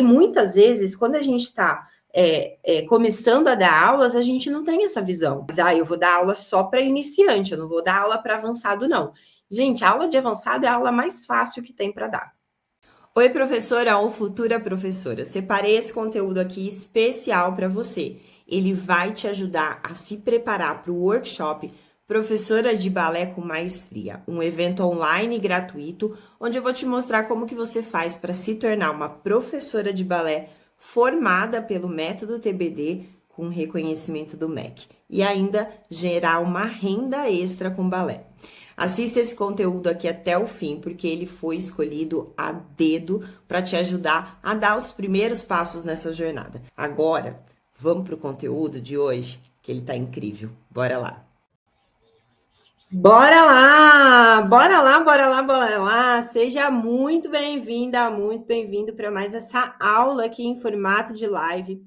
E muitas vezes, quando a gente está começando a dar aulas, a gente não tem essa visão. Eu vou dar aula só para iniciante, eu não vou dar aula para avançado, não. Gente, a aula de avançado é a aula mais fácil que tem para dar. Oi, professora ou futura professora. Separei esse conteúdo aqui especial para você. Ele vai te ajudar a se preparar para o workshop Professora de Balé com Maestria, um evento online gratuito, onde eu vou te mostrar como que você faz para se tornar uma professora de balé formada pelo método TBD com reconhecimento do MEC e ainda gerar uma renda extra com balé. Assista esse conteúdo aqui até o fim, porque ele foi escolhido a dedo para te ajudar a dar os primeiros passos nessa jornada. Agora, vamos para o conteúdo de hoje, que ele tá incrível. Bora lá! Bora lá! Bora lá, bora lá, bora lá! Seja muito bem-vinda, muito bem-vindo para mais essa aula aqui em formato de live.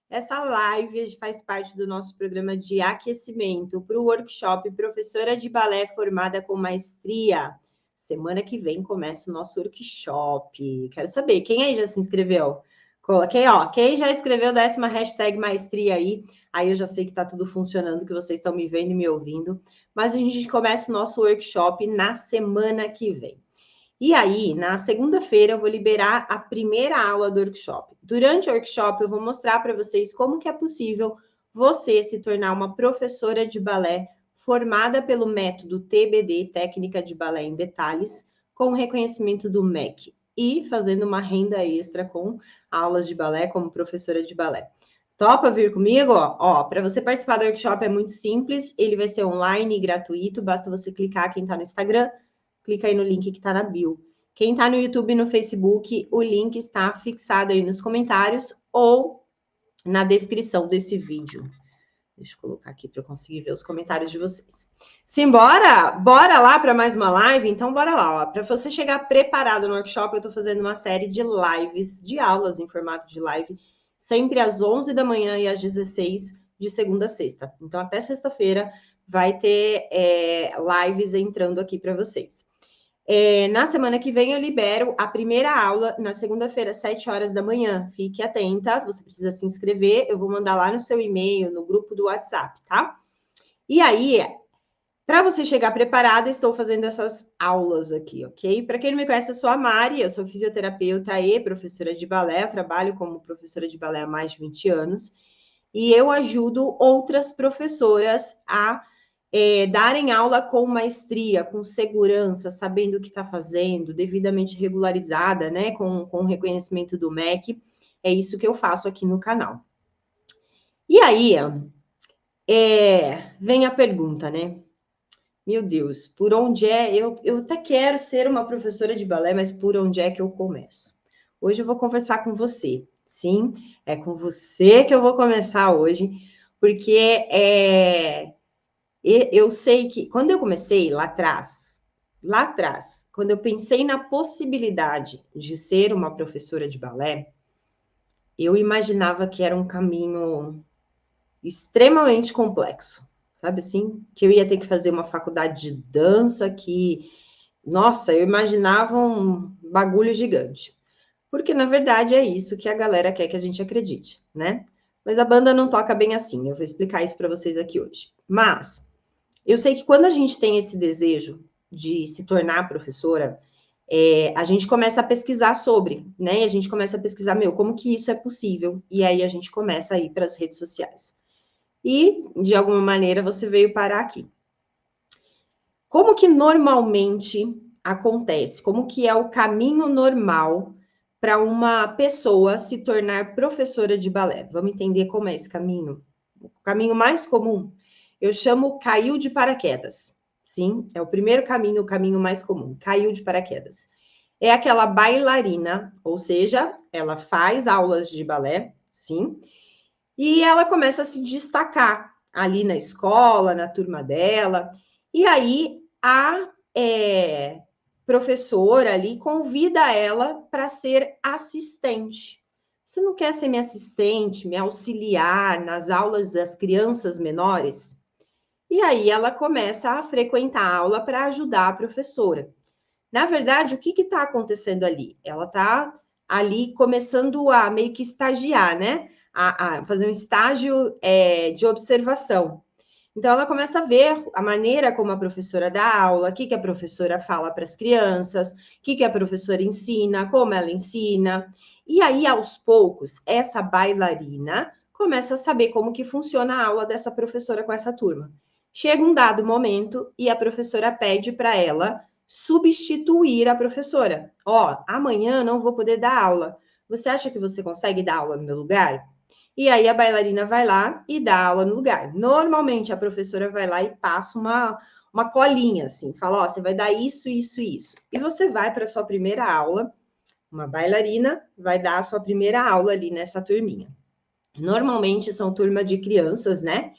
Essa live faz parte do nosso programa de aquecimento para o workshop Professora de Balé Formada com Maestria. Semana que vem começa o nosso workshop. Quero saber, quem aí já se inscreveu? Coloquei, ó, quem já escreveu, desce uma hashtag maestria aí eu já sei que está tudo funcionando, que vocês estão me vendo e me ouvindo. Mas a gente começa o nosso workshop na semana que vem. E aí, na segunda-feira, eu vou liberar a primeira aula do workshop. Durante o workshop, eu vou mostrar para vocês como que é possível você se tornar uma professora de balé formada pelo método TBD, Técnica de Balé em Detalhes, com reconhecimento do MEC e fazendo uma renda extra com aulas de balé como professora de balé. Topa vir comigo? Ó, para você participar do workshop é muito simples, ele vai ser online e gratuito, basta você clicar, quem está no Instagram, clica aí no link que está na bio. Quem está no YouTube e no Facebook, o link está fixado aí nos comentários ou na descrição desse vídeo. Deixa eu colocar aqui para eu conseguir ver os comentários de vocês. Simbora? Bora lá para mais uma live? Então, bora lá. Para você chegar preparado no workshop, eu estou fazendo uma série de lives, de aulas em formato de live, sempre às 11 da manhã e às 16, de segunda a sexta. Então, até sexta-feira vai ter lives entrando aqui para vocês. Na semana que vem eu libero a primeira aula na segunda-feira, às 7 horas da manhã. Fique atenta, você precisa se inscrever, eu vou mandar lá no seu e-mail, no grupo do WhatsApp, tá? E aí, para você chegar preparada, estou fazendo essas aulas aqui, ok? Para quem não me conhece, eu sou a Mari, eu sou fisioterapeuta e professora de balé, eu trabalho como professora de balé há mais de 20 anos, e eu ajudo outras professoras a darem aula com maestria, com segurança, sabendo o que está fazendo, devidamente regularizada, né, com o reconhecimento do MEC. É isso que eu faço aqui no canal. E aí, vem a pergunta, né? Meu Deus, por onde é? Eu até quero ser uma professora de balé, mas por onde é que eu começo? Hoje eu vou conversar com você. Sim, é com você que eu vou começar hoje, porque eu sei que quando eu comecei lá atrás, quando eu pensei na possibilidade de ser uma professora de balé, eu imaginava que era um caminho extremamente complexo, sabe assim? Que eu ia ter que fazer uma faculdade de dança, que, nossa, eu imaginava um bagulho gigante. Porque, na verdade, é isso que a galera quer que a gente acredite, né? Mas a banda não toca bem assim, eu vou explicar isso para vocês aqui hoje. Mas eu sei que quando a gente tem esse desejo de se tornar professora, a gente começa a pesquisar sobre, né? E a gente começa a pesquisar, como que isso é possível? E aí a gente começa a ir para as redes sociais. E, de alguma maneira, você veio parar aqui. Como que normalmente acontece? Como que é o caminho normal para uma pessoa se tornar professora de balé? Vamos entender como é esse caminho? O caminho mais comum, eu chamo caiu de paraquedas. Sim, é o primeiro caminho, o caminho mais comum, caiu de paraquedas. É aquela bailarina, ou seja, ela faz aulas de balé, sim, e ela começa a se destacar ali na escola, na turma dela, e aí a professora ali convida ela para ser assistente. Você não quer ser minha assistente, me auxiliar nas aulas das crianças menores? E aí ela começa a frequentar a aula para ajudar a professora. Na verdade, o que está acontecendo ali? Ela está ali começando a meio que estagiar, né? A fazer um estágio de observação. Então, ela começa a ver a maneira como a professora dá aula, o que a professora fala para as crianças, o que a professora ensina, como ela ensina. E aí, aos poucos, essa bailarina começa a saber como que funciona a aula dessa professora com essa turma. Chega um dado momento e a professora pede para ela substituir a professora. Ó, amanhã não vou poder dar aula. Você acha que você consegue dar aula no meu lugar? E aí a bailarina vai lá e dá aula no lugar. Normalmente a professora vai lá e passa uma colinha, assim, fala, ó, você vai dar isso, isso, isso. E você vai para a sua primeira aula, uma bailarina vai dar a sua primeira aula ali nessa turminha. Normalmente são turma de crianças, né?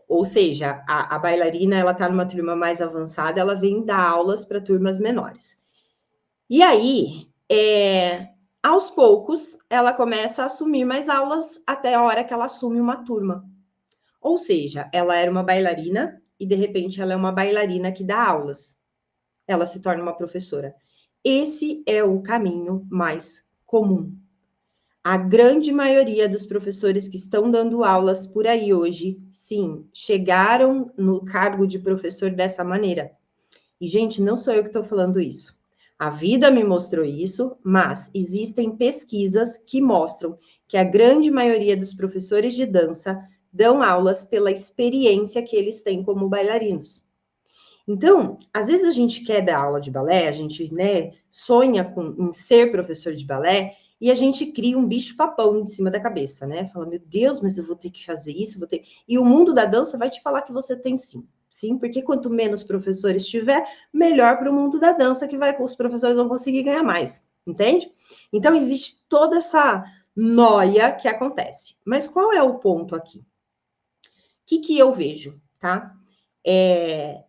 Ou seja, a bailarina, ela tá numa turma mais avançada, ela vem dar aulas para turmas menores. E aí, aos poucos, ela começa a assumir mais aulas até a hora que ela assume uma turma. Ou seja, ela era uma bailarina e, de repente, ela é uma bailarina que dá aulas. Ela se torna uma professora. Esse é o caminho mais comum. A grande maioria dos professores que estão dando aulas por aí hoje, sim, chegaram no cargo de professor dessa maneira. E, gente, não sou eu que estou falando isso. A vida me mostrou isso, mas existem pesquisas que mostram que a grande maioria dos professores de dança dão aulas pela experiência que eles têm como bailarinos. Então, às vezes a gente quer dar aula de balé, a gente, né, sonha em ser professor de balé e a gente cria um bicho-papão em cima da cabeça, né? Fala, meu Deus, mas eu vou ter que fazer isso, vou ter... E o mundo da dança vai te falar que você tem sim. Sim, porque quanto menos professores tiver, melhor para o mundo da dança, que os professores vão conseguir ganhar mais, entende? Então, existe toda essa noia que acontece. Mas qual é o ponto aqui? O que eu vejo, tá?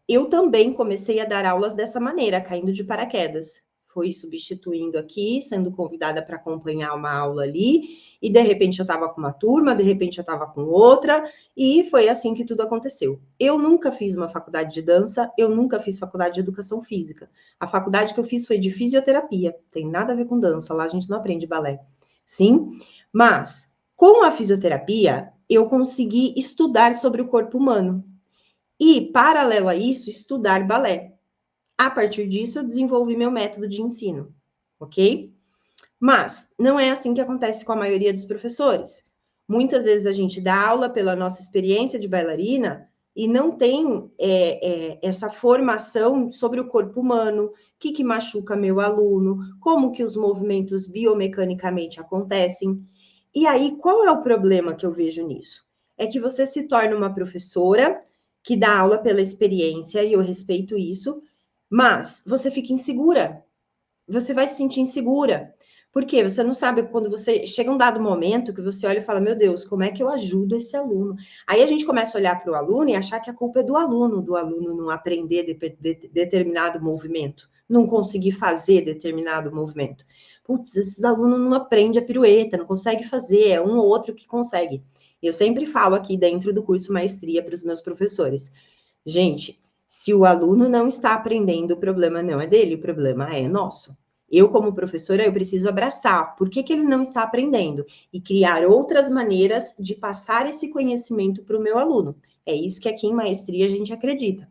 Eu também comecei a dar aulas dessa maneira, caindo de paraquedas. Fui substituindo aqui, sendo convidada para acompanhar uma aula ali, e de repente eu estava com uma turma, de repente eu estava com outra, e foi assim que tudo aconteceu. Eu nunca fiz uma faculdade de dança, eu nunca fiz faculdade de educação física. A faculdade que eu fiz foi de fisioterapia, tem nada a ver com dança, lá a gente não aprende balé. Sim, mas com a fisioterapia, eu consegui estudar sobre o corpo humano. E, paralelo a isso, estudar balé. A partir disso, eu desenvolvi meu método de ensino, ok? Mas não é assim que acontece com a maioria dos professores. Muitas vezes a gente dá aula pela nossa experiência de bailarina e não tem essa formação sobre o corpo humano, o que machuca meu aluno, como que os movimentos biomecanicamente acontecem. E aí, qual é o problema que eu vejo nisso? É que você se torna uma professora que dá aula pela experiência, e eu respeito isso, mas você fica insegura. Você vai se sentir insegura. Por quê? Você não sabe quando você chega um dado momento que você olha e fala, meu Deus, como é que eu ajudo esse aluno? Aí a gente começa a olhar para o aluno e achar que a culpa é do aluno não aprender determinado movimento, não conseguir fazer determinado movimento. Putz, esses alunos não aprendem a pirueta, não consegue fazer, é um ou outro que consegue. Eu sempre falo aqui dentro do curso Maestria para os meus professores. Gente, se o aluno não está aprendendo, o problema não é dele, o problema é nosso. Eu, como professora, eu preciso abraçar por que ele não está aprendendo e criar outras maneiras de passar esse conhecimento para o meu aluno. É isso que aqui em Maestria a gente acredita.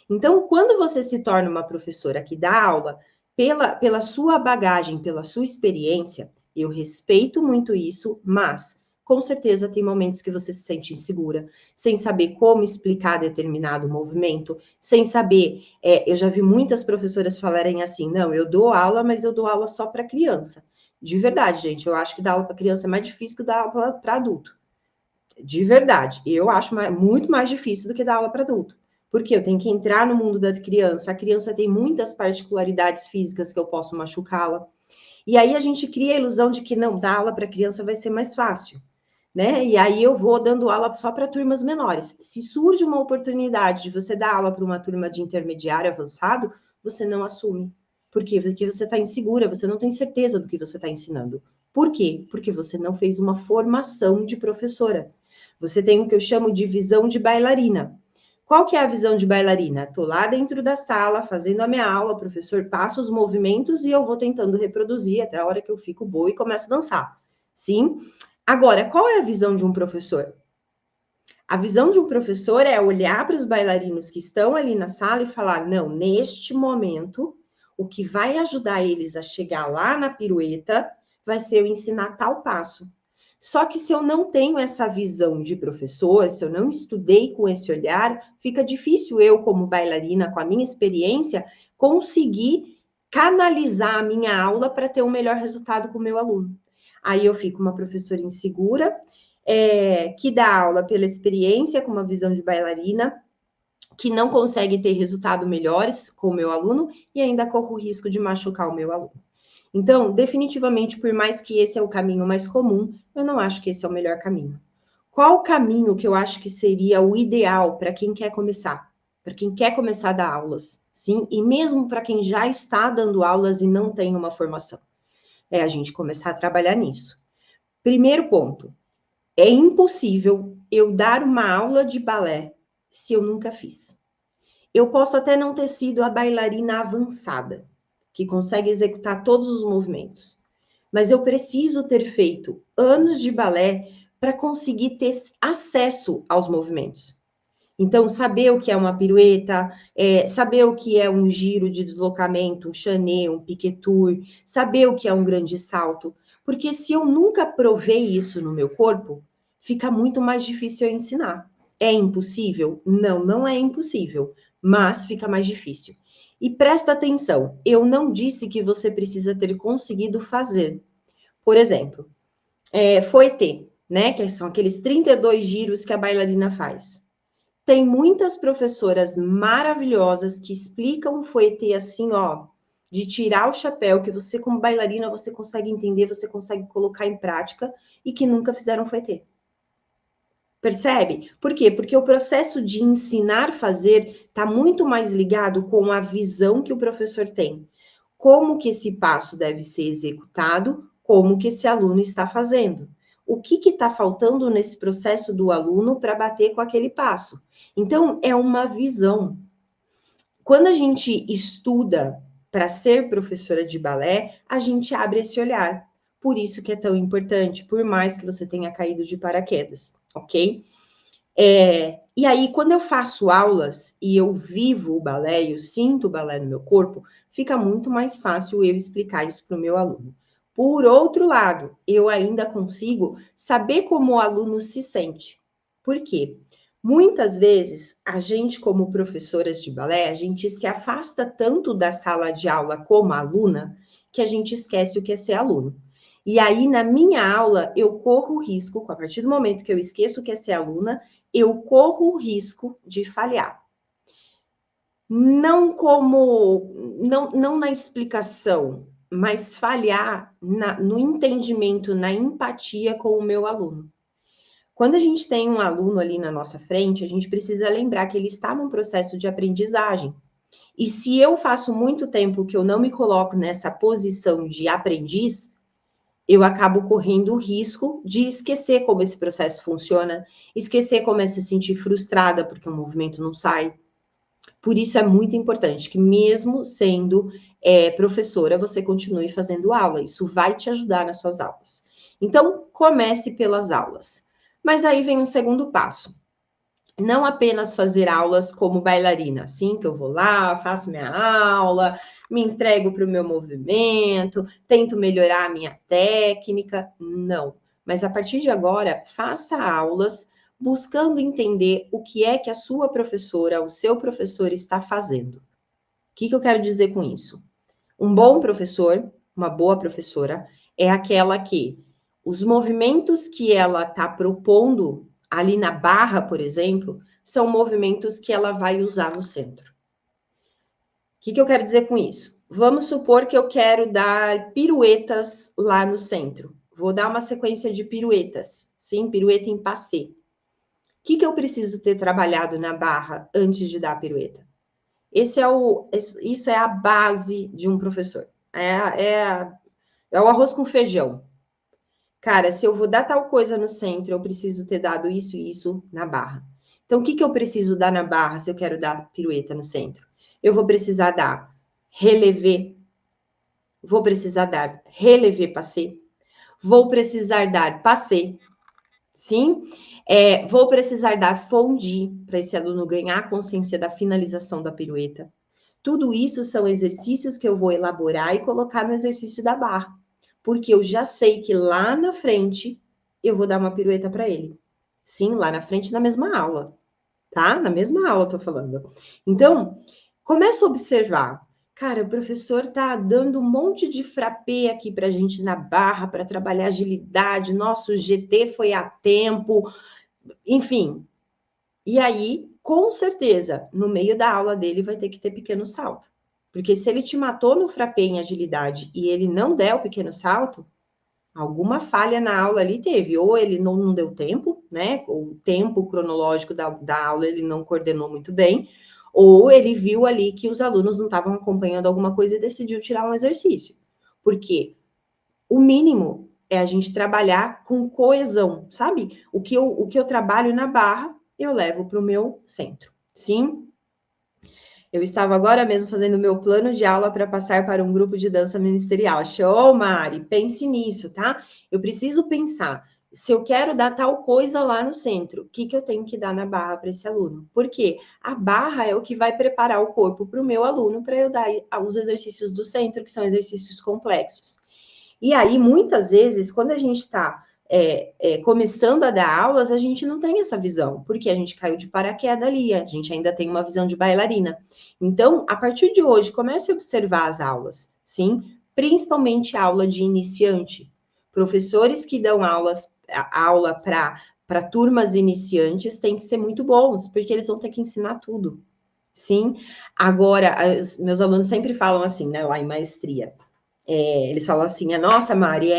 Então, quando você se torna uma professora que dá aula pela sua bagagem, pela sua experiência, eu respeito muito isso, mas com certeza tem momentos que você se sente insegura, sem saber como explicar determinado movimento, sem saber. Eu já vi muitas professoras falarem assim: não, eu dou aula, mas eu dou aula só para criança. De verdade, gente, eu acho que dar aula para criança é mais difícil que dar aula para adulto. De verdade, eu acho muito mais difícil do que dar aula para adulto. Porque eu tenho que entrar no mundo da criança, a criança tem muitas particularidades físicas que eu posso machucá-la. E aí a gente cria a ilusão de que não, dar aula para criança vai ser mais fácil, né? E aí eu vou dando aula só para turmas menores. Se surge uma oportunidade de você dar aula para uma turma de intermediário avançado, você não assume. Por quê? Porque você está insegura, você não tem certeza do que você está ensinando. Por quê? Porque você não fez uma formação de professora. Você tem o que eu chamo de visão de bailarina. Qual que é a visão de bailarina? Tô lá dentro da sala, fazendo a minha aula, o professor passa os movimentos e eu vou tentando reproduzir até a hora que eu fico boa e começo a dançar. Sim? Agora, qual é a visão de um professor? A visão de um professor é olhar para os bailarinos que estão ali na sala e falar: não, neste momento, o que vai ajudar eles a chegar lá na pirueta vai ser eu ensinar tal passo. Só que se eu não tenho essa visão de professor, se eu não estudei com esse olhar, fica difícil eu, como bailarina, com a minha experiência, conseguir canalizar a minha aula para ter um melhor resultado com o meu aluno. Aí eu fico uma professora insegura, que dá aula pela experiência, com uma visão de bailarina, que não consegue ter resultados melhores com o meu aluno e ainda corro o risco de machucar o meu aluno. Então, definitivamente, por mais que esse é o caminho mais comum, eu não acho que esse é o melhor caminho. Qual o caminho que eu acho que seria o ideal para quem quer começar? Para quem quer começar a dar aulas, sim? E mesmo para quem já está dando aulas e não tem uma formação. É a gente começar a trabalhar nisso. Primeiro ponto, é impossível eu dar uma aula de balé se eu nunca fiz. Eu posso até não ter sido a bailarina avançada, que consegue executar todos os movimentos, mas eu preciso ter feito anos de balé para conseguir ter acesso aos movimentos. Então, saber o que é uma pirueta, saber o que é um giro de deslocamento, um chané, um piquetour, saber o que é um grande salto. Porque se eu nunca provei isso no meu corpo, fica muito mais difícil eu ensinar. É impossível? Não, não é impossível, mas fica mais difícil. E presta atenção, eu não disse que você precisa ter conseguido fazer. Por exemplo, fouetté, né? Que são aqueles 32 giros que a bailarina faz. Tem muitas professoras maravilhosas que explicam o fouetté assim, ó, de tirar o chapéu, que você como bailarina, você consegue entender, você consegue colocar em prática, e que nunca fizeram fouetté. Percebe? Por quê? Porque o processo de ensinar a fazer está muito mais ligado com a visão que o professor tem. Como que esse passo deve ser executado, como que esse aluno está fazendo. O que está faltando nesse processo do aluno para bater com aquele passo? Então, é uma visão. Quando a gente estuda para ser professora de balé, a gente abre esse olhar. Por isso que é tão importante, por mais que você tenha caído de paraquedas, ok? E aí, quando eu faço aulas e eu vivo o balé, eu sinto o balé no meu corpo, fica muito mais fácil eu explicar isso para o meu aluno. Por outro lado, eu ainda consigo saber como o aluno se sente. Por quê? Muitas vezes, a gente, como professoras de balé, a gente se afasta tanto da sala de aula como aluna, que a gente esquece o que é ser aluno. E aí, na minha aula, eu corro o risco, a partir do momento que eu esqueço o que é ser aluna, eu corro o risco de falhar. Não na explicação, mas falhar no entendimento, na empatia com o meu aluno. Quando a gente tem um aluno ali na nossa frente, a gente precisa lembrar que ele está num processo de aprendizagem. E se eu faço muito tempo que eu não me coloco nessa posição de aprendiz, eu acabo correndo o risco de esquecer como esse processo funciona, esquecer como é se sentir frustrada porque o movimento não sai. Por isso é muito importante que, mesmo sendo professora, você continue fazendo aula. Isso vai te ajudar nas suas aulas. Então, comece pelas aulas. Mas aí vem um segundo passo. Não apenas fazer aulas como bailarina, assim, que eu vou lá, faço minha aula, me entrego para o meu movimento, tento melhorar a minha técnica. Não. Mas a partir de agora, faça aulas buscando entender o que é que a sua professora, o seu professor está fazendo. O que eu quero dizer com isso? Um bom professor, uma boa professora, é aquela que os movimentos que ela está propondo ali na barra, por exemplo, são movimentos que ela vai usar no centro. O que eu quero dizer com isso? Vamos supor que eu quero dar piruetas lá no centro. Vou dar uma sequência de piruetas, sim, pirueta em passé. O que eu preciso ter trabalhado na barra antes de dar a pirueta? Isso é a base de um professor. É o arroz com feijão. Cara, se eu vou dar tal coisa no centro, eu preciso ter dado isso e isso na barra. Então, o que eu preciso dar na barra se eu quero dar pirueta no centro? Eu vou precisar dar relevé, vou precisar dar relevé passé, vou precisar dar passé, sim? Vou precisar dar fondue, para esse aluno ganhar a consciência da finalização da pirueta. Tudo isso são exercícios que eu vou elaborar e colocar no exercício da barra, porque eu já sei que lá na frente eu vou dar uma pirueta para ele. Sim, lá na frente na mesma aula, tá? Na mesma aula eu tô falando. Então, começa a observar. Cara, o professor tá dando um monte de frappé aqui pra gente na barra para trabalhar agilidade. Nosso GT foi a tempo, enfim. E aí, com certeza, no meio da aula dele vai ter que ter pequeno salto. Porque se ele te matou no frappé em agilidade e ele não der o pequeno salto, alguma falha na aula ali teve. Ou ele não deu tempo, né? O tempo cronológico da aula ele não coordenou muito bem, ou ele viu ali que os alunos não estavam acompanhando alguma coisa e decidiu tirar um exercício. Porque o mínimo é a gente trabalhar com coesão, sabe? O que eu trabalho na barra, eu levo para o meu centro. Sim? Eu estava agora mesmo fazendo o meu plano de aula para passar para um grupo de dança ministerial. Show, Mari! Pense nisso, tá? Eu preciso pensar. Se eu quero dar tal coisa lá no centro, o que eu tenho que dar na barra para esse aluno? Porque a barra é o que vai preparar o corpo para o meu aluno para eu dar os exercícios do centro, que são exercícios complexos. E aí, muitas vezes, quando a gente está começando a dar aulas, a gente não tem essa visão, porque a gente caiu de paraquedas ali, a gente ainda tem uma visão de bailarina. Então, a partir de hoje, comece a observar as aulas, sim? Principalmente a aula de iniciante. Professores que dão aula para turmas iniciantes têm que ser muito bons, porque eles vão ter que ensinar tudo, sim? Agora, meus alunos sempre falam assim, né, lá em maestria, eles falam assim, nossa, Mari,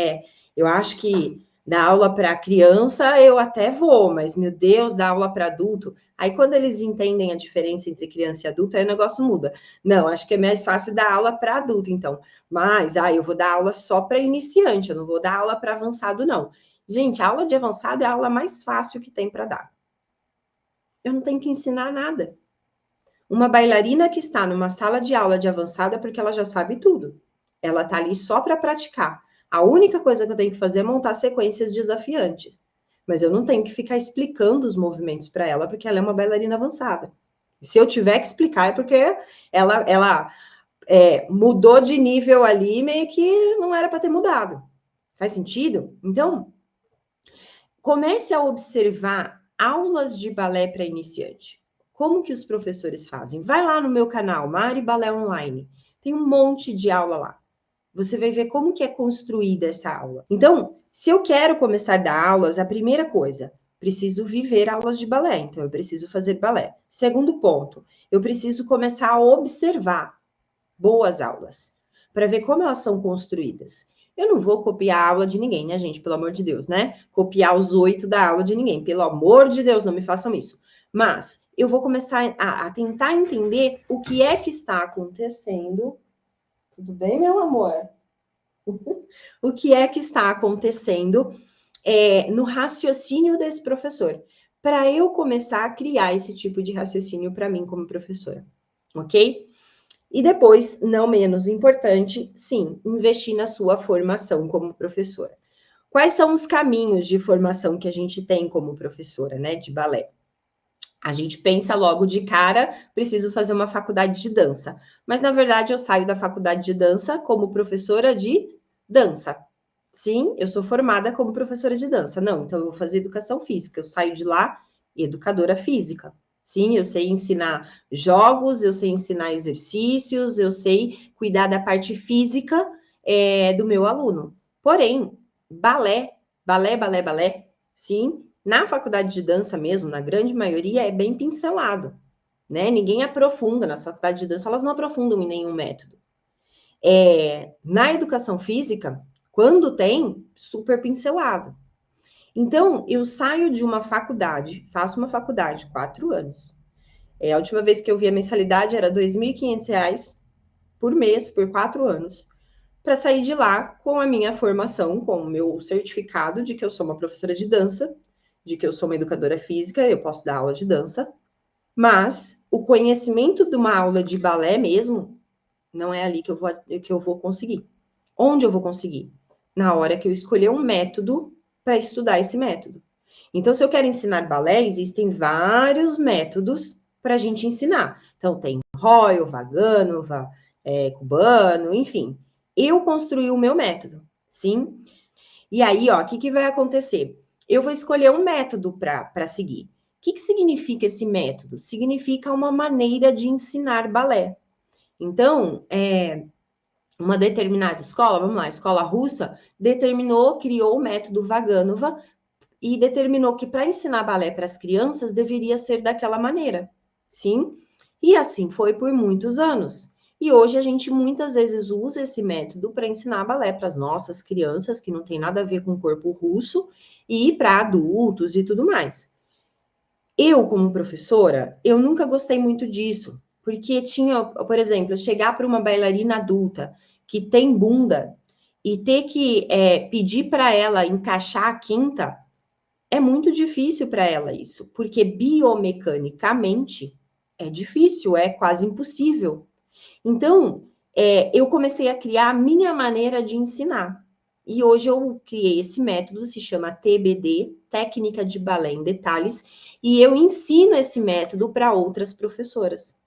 eu acho que dar aula para criança eu até vou, mas, meu Deus, dar aula para adulto. Aí, quando eles entendem a diferença entre criança e adulto, aí o negócio muda. Não, acho que é mais fácil dar aula para adulto, então. Mas, eu vou dar aula só para iniciante, eu não vou dar aula para avançado, não. Gente, a aula de avançado é a aula mais fácil que tem para dar. Eu não tenho que ensinar nada. Uma bailarina que está numa sala de aula de avançado é porque ela já sabe tudo. Ela está ali só para praticar. A única coisa que eu tenho que fazer é montar sequências desafiantes. Mas eu não tenho que ficar explicando os movimentos para ela, porque ela é uma bailarina avançada. Se eu tiver que explicar, é porque ela mudou de nível ali, meio que não era para ter mudado. Faz sentido? Então, comece a observar aulas de balé para iniciante. Como que os professores fazem? Vai lá no meu canal, Mari Balé Online. Tem um monte de aula lá. Você vai ver como que é construída essa aula. Então, se eu quero começar a dar aulas, a primeira coisa, preciso viver aulas de balé. Então, eu preciso fazer balé. Segundo ponto, eu preciso começar a observar boas aulas, para ver como elas são construídas. Eu não vou copiar a aula de ninguém, né, gente? Pelo amor de Deus, né? Copiar os 8 da aula de ninguém. Pelo amor de Deus, não me façam isso. Mas eu vou começar a tentar entender o que é que está acontecendo. Tudo bem, meu amor? O que é que está acontecendo no raciocínio desse professor, para eu começar a criar esse tipo de raciocínio para mim como professora, ok? E depois, não menos importante, sim, investir na sua formação como professora. Quais são os caminhos de formação que a gente tem como professora, né, de balé? A gente pensa logo de cara, preciso fazer uma faculdade de dança. Mas, na verdade, eu saio da faculdade de dança como professora de dança. Sim, eu sou formada como professora de dança. Não, então eu vou fazer educação física. Eu saio de lá educadora física. Sim, eu sei ensinar jogos, eu sei ensinar exercícios, eu sei cuidar da parte física do meu aluno. Porém, balé, sim, na faculdade de dança mesmo, na grande maioria, é bem pincelado, né? Ninguém aprofunda, na faculdade de dança, elas não aprofundam em nenhum método. Na educação física, quando tem, super pincelado. Então, eu saio de uma faculdade, faço uma faculdade, 4 anos. A última vez que eu vi a mensalidade era R$ 2.500 por mês, por 4 anos, para sair de lá com a minha formação, com o meu certificado de que eu sou uma professora de dança, de que eu sou uma educadora física, eu posso dar aula de dança, mas o conhecimento de uma aula de balé mesmo, não é ali que eu vou conseguir. Onde eu vou conseguir? Na hora que eu escolher um método para estudar esse método. Então, se eu quero ensinar balé, existem vários métodos para a gente ensinar. Então, tem Royal, Vaganova, Cubano, enfim. Eu construí o meu método, sim? E aí, ó, o que vai acontecer? Eu vou escolher um método para seguir. O que significa esse método? Significa uma maneira de ensinar balé. Então, uma determinada escola, vamos lá, a escola russa, criou o método Vaganova e determinou que para ensinar balé para as crianças deveria ser daquela maneira, sim? E assim foi por muitos anos. E hoje a gente muitas vezes usa esse método para ensinar balé para as nossas crianças, que não tem nada a ver com o corpo russo, e para adultos e tudo mais. Eu, como professora, eu nunca gostei muito disso, porque tinha, por exemplo, chegar para uma bailarina adulta que tem bunda e ter que pedir para ela encaixar a quinta, é muito difícil para ela isso, porque biomecanicamente é difícil, é quase impossível. Então, eu comecei a criar a minha maneira de ensinar. E hoje eu criei esse método, se chama TBD, Técnica de Balé em Detalhes, e eu ensino esse método para outras professoras.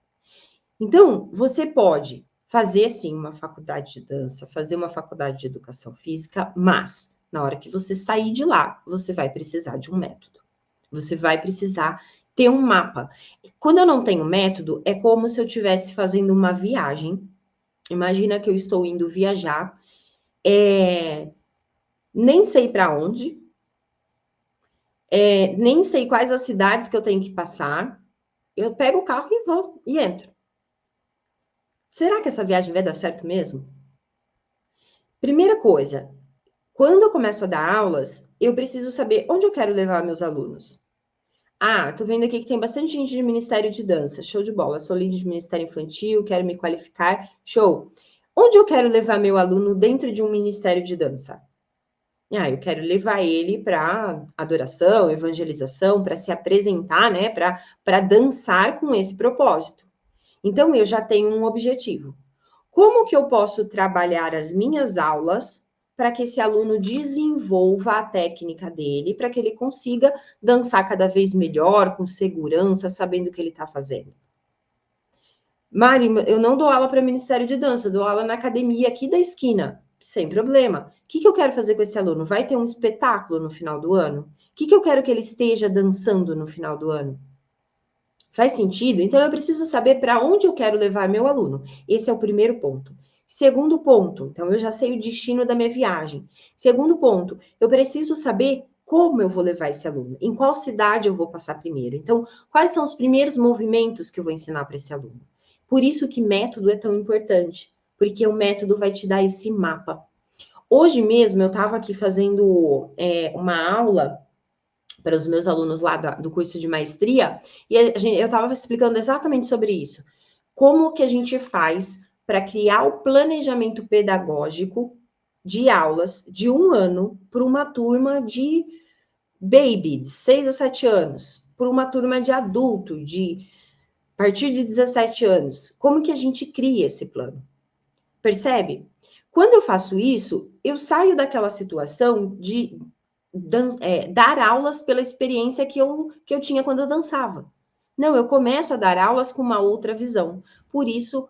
Então, você pode fazer, sim, uma faculdade de dança, fazer uma faculdade de educação física, mas na hora que você sair de lá, você vai precisar de um método. Você vai precisar ter um mapa. Quando eu não tenho método, é como se eu estivesse fazendo uma viagem. Imagina que eu estou indo viajar, nem sei para onde, nem sei quais as cidades que eu tenho que passar. Eu pego o carro e vou e entro. Será que essa viagem vai dar certo mesmo? Primeira coisa, quando eu começo a dar aulas, eu preciso saber onde eu quero levar meus alunos. Ah, tô vendo aqui que tem bastante gente de Ministério de Dança. Show de bola. Sou líder de Ministério Infantil, quero me qualificar. Show. Onde eu quero levar meu aluno dentro de um Ministério de Dança? Ah, eu quero levar ele para adoração, evangelização, para se apresentar, né? Para dançar com esse propósito. Então, eu já tenho um objetivo. Como que eu posso trabalhar as minhas aulas para que esse aluno desenvolva a técnica dele, para que ele consiga dançar cada vez melhor, com segurança, sabendo o que ele está fazendo? Mari, eu não dou aula para Ministério de Dança, eu dou aula na academia aqui da esquina, sem problema. O que eu quero fazer com esse aluno? Vai ter um espetáculo no final do ano? O que eu quero que ele esteja dançando no final do ano? Faz sentido? Então, eu preciso saber para onde eu quero levar meu aluno. Esse é o primeiro ponto. Segundo ponto, então eu já sei o destino da minha viagem. Segundo ponto, eu preciso saber como eu vou levar esse aluno, em qual cidade eu vou passar primeiro. Então, quais são os primeiros movimentos que eu vou ensinar para esse aluno? Por isso que método é tão importante, porque o método vai te dar esse mapa. Hoje mesmo eu estava aqui fazendo uma aula para os meus alunos lá do curso de maestria, e eu estava explicando exatamente sobre isso. Como que a gente faz para criar o planejamento pedagógico de aulas de 1 ano para uma turma de baby, de 6 a 7 anos, para uma turma de adulto, de a partir de 17 anos. Como que a gente cria esse plano? Percebe? Quando eu faço isso, eu saio daquela situação de dar aulas pela experiência que eu tinha quando eu dançava. Não, eu começo a dar aulas com uma outra visão. Por isso,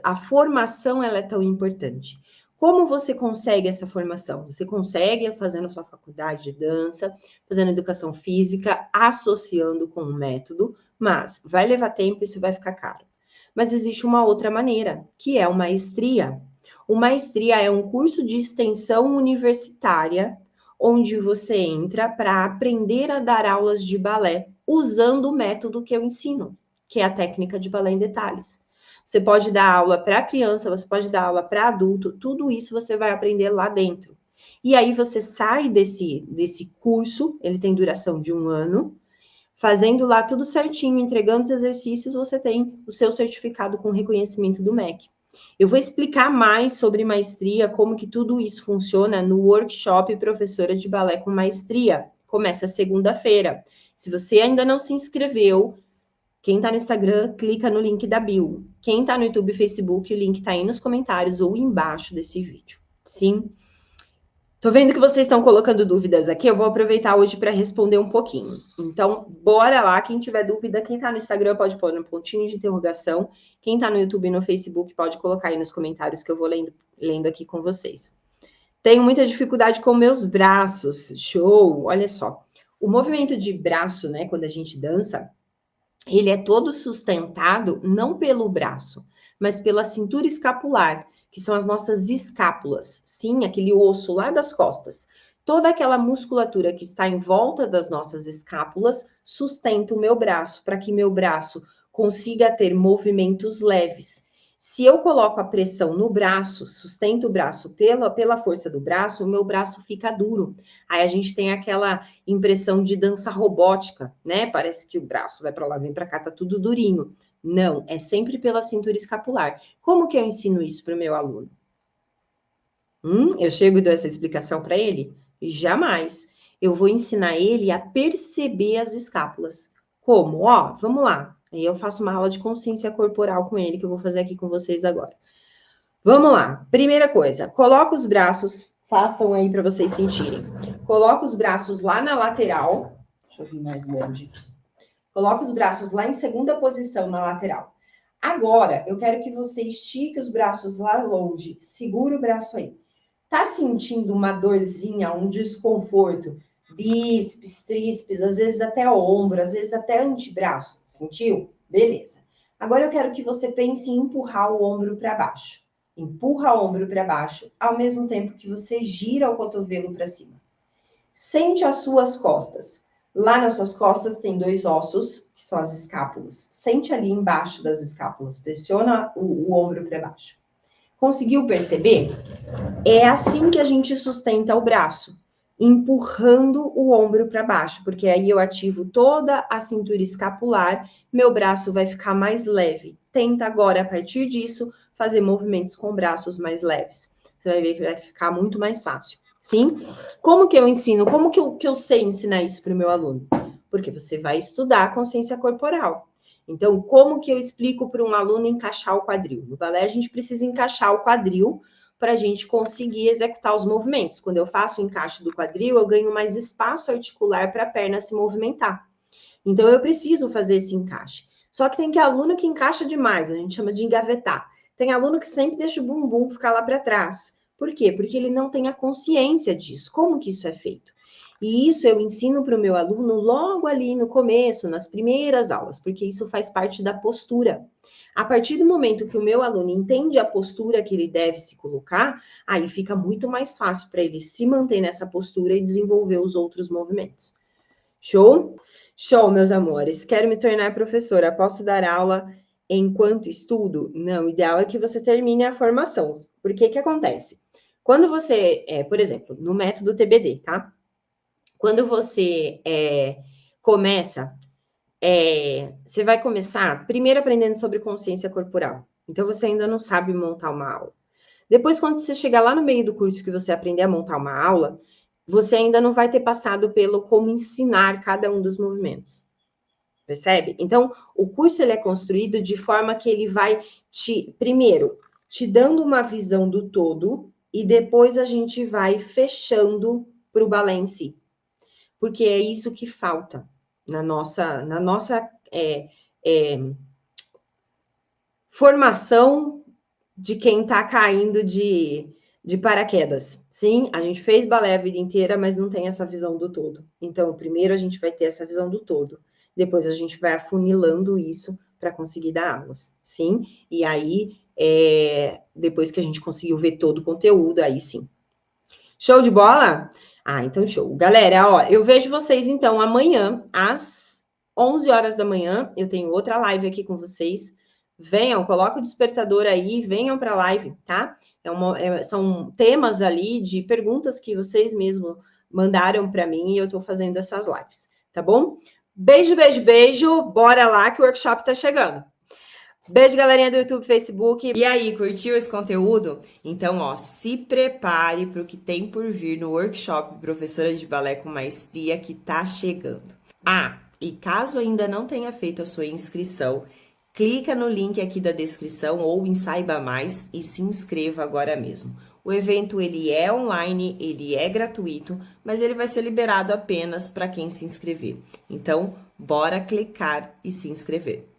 a formação ela é tão importante. Como você consegue essa formação? Você consegue fazendo a sua faculdade de dança, fazendo educação física, associando com um método, mas vai levar tempo e isso vai ficar caro. Mas existe uma outra maneira, que é uma maestria. Uma maestria é um curso de extensão universitária onde você entra para aprender a dar aulas de balé usando o método que eu ensino, que é a técnica de balé em detalhes. Você pode dar aula para criança, você pode dar aula para adulto, tudo isso você vai aprender lá dentro. E aí você sai desse curso, ele tem duração de 1 ano, fazendo lá tudo certinho, entregando os exercícios, você tem o seu certificado com reconhecimento do MEC. Eu vou explicar mais sobre maestria, como que tudo isso funciona no workshop Professora de Balé com Maestria, Começa segunda-feira. Se você ainda não se inscreveu, quem tá no Instagram, clica no link da bio. Quem tá no YouTube e Facebook, o link tá aí nos comentários ou embaixo desse vídeo. Sim? Tô vendo que vocês estão colocando dúvidas aqui, eu vou aproveitar hoje para responder um pouquinho. Então, bora lá, quem tiver dúvida, quem tá no Instagram pode pôr no pontinho de interrogação, quem tá no YouTube e no Facebook pode colocar aí nos comentários que eu vou lendo aqui com vocês. Tenho muita dificuldade com meus braços, show, olha só. O movimento de braço, né, quando a gente dança, ele é todo sustentado não pelo braço, mas pela cintura escapular, que são as nossas escápulas, sim, aquele osso lá das costas. Toda aquela musculatura que está em volta das nossas escápulas sustenta o meu braço, para que meu braço consiga ter movimentos leves. Se eu coloco a pressão no braço, sustento o braço pela força do braço, o meu braço fica duro. Aí a gente tem aquela impressão de dança robótica, né? Parece que o braço vai para lá, vem para cá, tá tudo durinho. Não, é sempre pela cintura escapular. Como que eu ensino isso para o meu aluno? Eu chego e dou essa explicação para ele? Jamais. Eu vou ensinar ele a perceber as escápulas. Como? Ó, vamos lá. Aí eu faço uma aula de consciência corporal com ele, que eu vou fazer aqui com vocês agora. Vamos lá. Primeira coisa, coloca os braços, façam aí para vocês sentirem. Coloca os braços lá na lateral. Deixa eu vir mais longe. Coloca os braços lá em segunda posição na lateral. Agora, eu quero que você estique os braços lá longe. Segura o braço aí. Tá sentindo uma dorzinha, um desconforto? Bíceps, tríceps, às vezes até ombro, às vezes até antebraço. Sentiu? Beleza. Agora eu quero que você pense em empurrar o ombro para baixo. Empurra o ombro para baixo, ao mesmo tempo que você gira o cotovelo para cima. Sente as suas costas. Lá nas suas costas tem dois ossos, que são as escápulas. Sente ali embaixo das escápulas. Pressiona o ombro para baixo. Conseguiu perceber? É assim que a gente sustenta o braço, empurrando o ombro para baixo, porque aí eu ativo toda a cintura escapular, meu braço vai ficar mais leve. Tenta agora, a partir disso, fazer movimentos com braços mais leves. Você vai ver que vai ficar muito mais fácil. Sim? Como que eu ensino? Como que eu sei ensinar isso para o meu aluno? Porque você vai estudar a consciência corporal. Então, como que eu explico para um aluno encaixar o quadril? No balé, a gente precisa encaixar o quadril para a gente conseguir executar os movimentos. Quando eu faço o encaixe do quadril, eu ganho mais espaço articular para a perna se movimentar. Então, eu preciso fazer esse encaixe. Só que tem aluno que encaixa demais, a gente chama de engavetar. Tem aluno que sempre deixa o bumbum ficar lá para trás. Por quê? Porque ele não tem a consciência disso. Como que isso é feito? E isso eu ensino para o meu aluno logo ali no começo, nas primeiras aulas, porque isso faz parte da postura. A partir do momento que o meu aluno entende a postura que ele deve se colocar, aí fica muito mais fácil para ele se manter nessa postura e desenvolver os outros movimentos. Show? Show, meus amores. Quero me tornar professora. Posso dar aula enquanto estudo? Não, o ideal é que você termine a formação. Porque que acontece? Quando você, por exemplo, no método TBD, tá? Quando você começa, você vai começar primeiro aprendendo sobre consciência corporal. Então, você ainda não sabe montar uma aula. Depois, quando você chegar lá no meio do curso que você aprender a montar uma aula, você ainda não vai ter passado pelo como ensinar cada um dos movimentos. Percebe? Então, o curso ele é construído de forma que ele vai primeiro, te dando uma visão do todo, e depois a gente vai fechando para o balé em si. Porque é isso que falta na nossa formação de quem está caindo de paraquedas. Sim, a gente fez balé a vida inteira, mas não tem essa visão do todo. Então, primeiro a gente vai ter essa visão do todo. Depois a gente vai afunilando isso para conseguir dar aulas. Sim, e aí, depois que a gente conseguiu ver todo o conteúdo, aí sim. Show de bola? Ah, então show. Galera, ó, eu vejo vocês, então, amanhã, às 11 horas da manhã. Eu tenho outra live aqui com vocês. Venham, coloca o despertador aí, venham para a live, tá? São temas ali de perguntas que vocês mesmos mandaram para mim e eu estou fazendo essas lives, tá bom? Beijo, beijo, beijo. Bora lá que o workshop está chegando. Beijo, galerinha do YouTube, Facebook. E aí, curtiu esse conteúdo? Então, ó, se prepare para o que tem por vir no workshop Professora de Balé com Maestria que tá chegando. Ah, e caso ainda não tenha feito a sua inscrição, clica no link aqui da descrição ou em Saiba Mais e se inscreva agora mesmo. O evento ele é online, ele é gratuito, mas ele vai ser liberado apenas para quem se inscrever. Então, bora clicar e se inscrever.